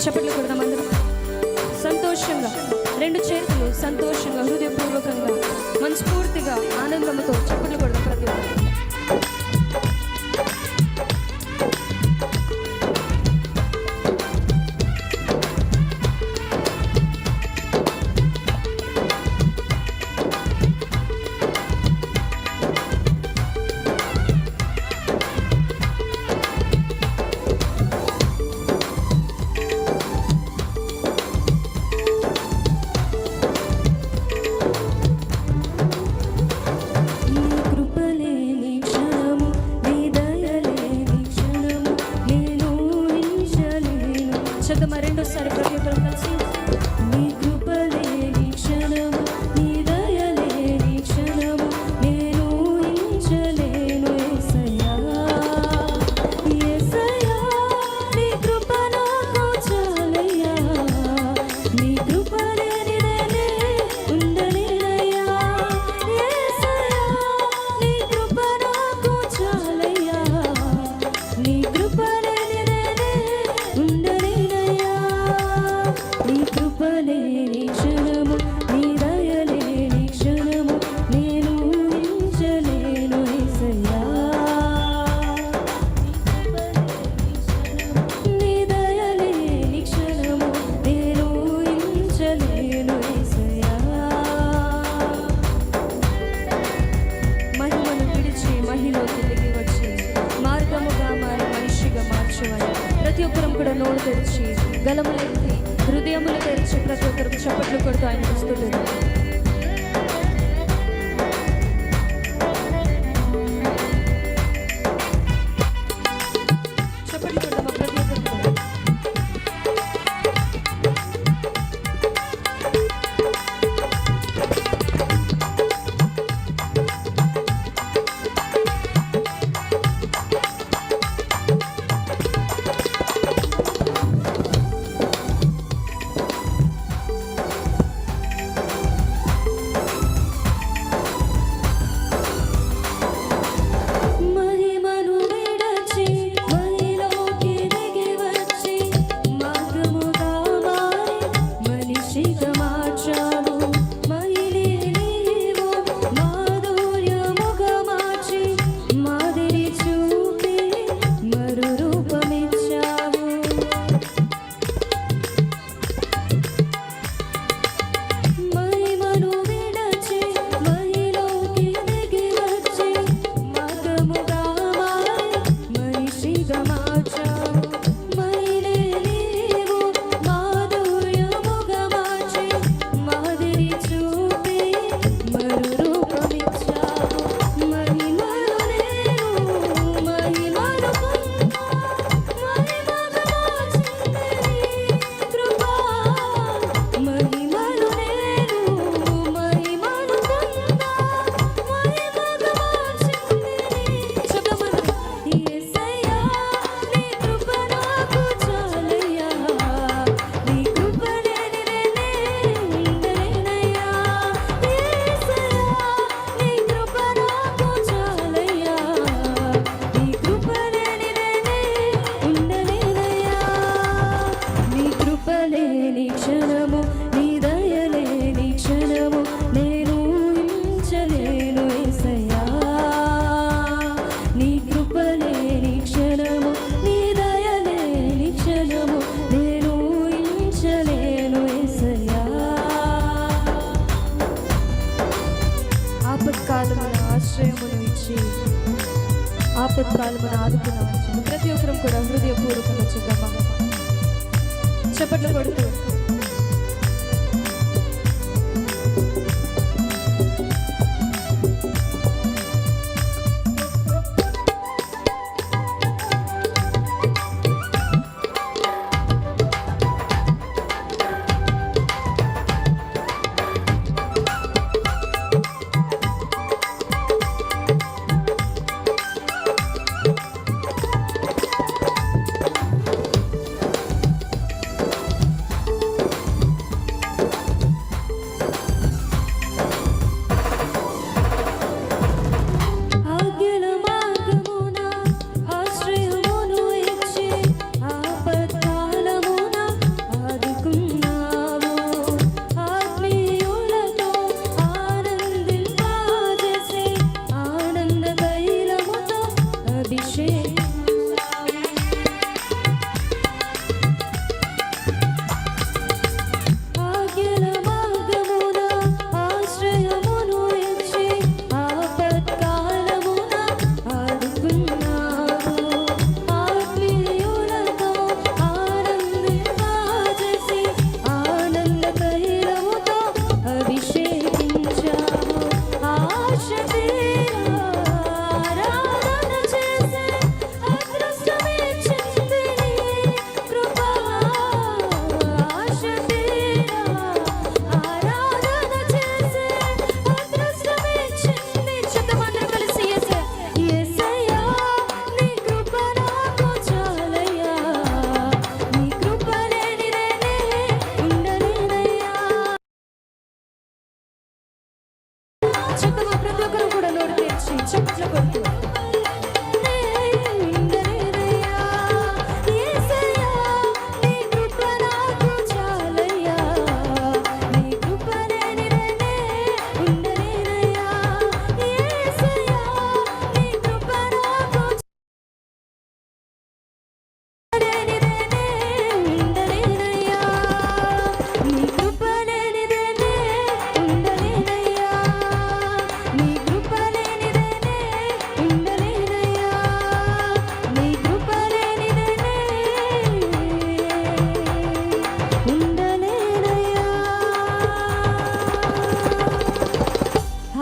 చప్పట్లు కొడదాం అందరం సంతోషంగా, రెండు చేతులు సంతోషంగా, హృదయపూర్వకంగా, మనస్ఫూర్తిగా, ఆనందంతో చప్పట్లు కొడదాం ప్రతి ఒక్కరు. రెండోసారి ప్రతి ఒక్కరు కలిసి నీ కృపలేని క్షణము, నీ దయలేని క్షణము నేను ఊహించలేను యేసయ్యా. యేసయ్యా నీ కృప నాకు చాలయ్యా, నీ కృప లేనిదే ఉండలేనయ్యా. యేసయ్యా నీ కృప నాకు చాలయ్యా, నీ కృప లేని క్షణము, నీ దయలేని క్షణము నేను ఊహించలేను యేసయ్యా. నీ దయలేని క్షణము నేను ఊహించలేను యేసయ్యా. మహిమను విడిచి మహిలోకి దిగి వచ్చి మార్గముగా మారి మనిషిగా మార్చమని ప్రతి ఒక్కరం కూడా నోరు తెరిచి, గలములెత్తి, హృదయములు తెరిచి ప్రతి ఒక్కరికి చప్పట్లు కొడుతూ ఆయన వస్తుంటారు. చప్పట్లు కొడదామా ప్రతి ఒక్కరు కూడా. లేని క్షణము, నీ దయలేని క్షణము నేను ఊహించలేను యేసయ్యా. నీ కృప లేని క్షణము, నీ దయలేని క్షణము నేను ఊహించలేను యేసయ్యా. ఆపత్కాలమున ఆశ్రయమును ఇచ్చి, ఆపత్కాలమున ఆదుకున్న ప్రతి ఒక్కరం కూడా హృదయపూర్వకంగా చూద్దామా చప్పట్లు కొడుతూ.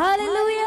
హల్లెలూయా.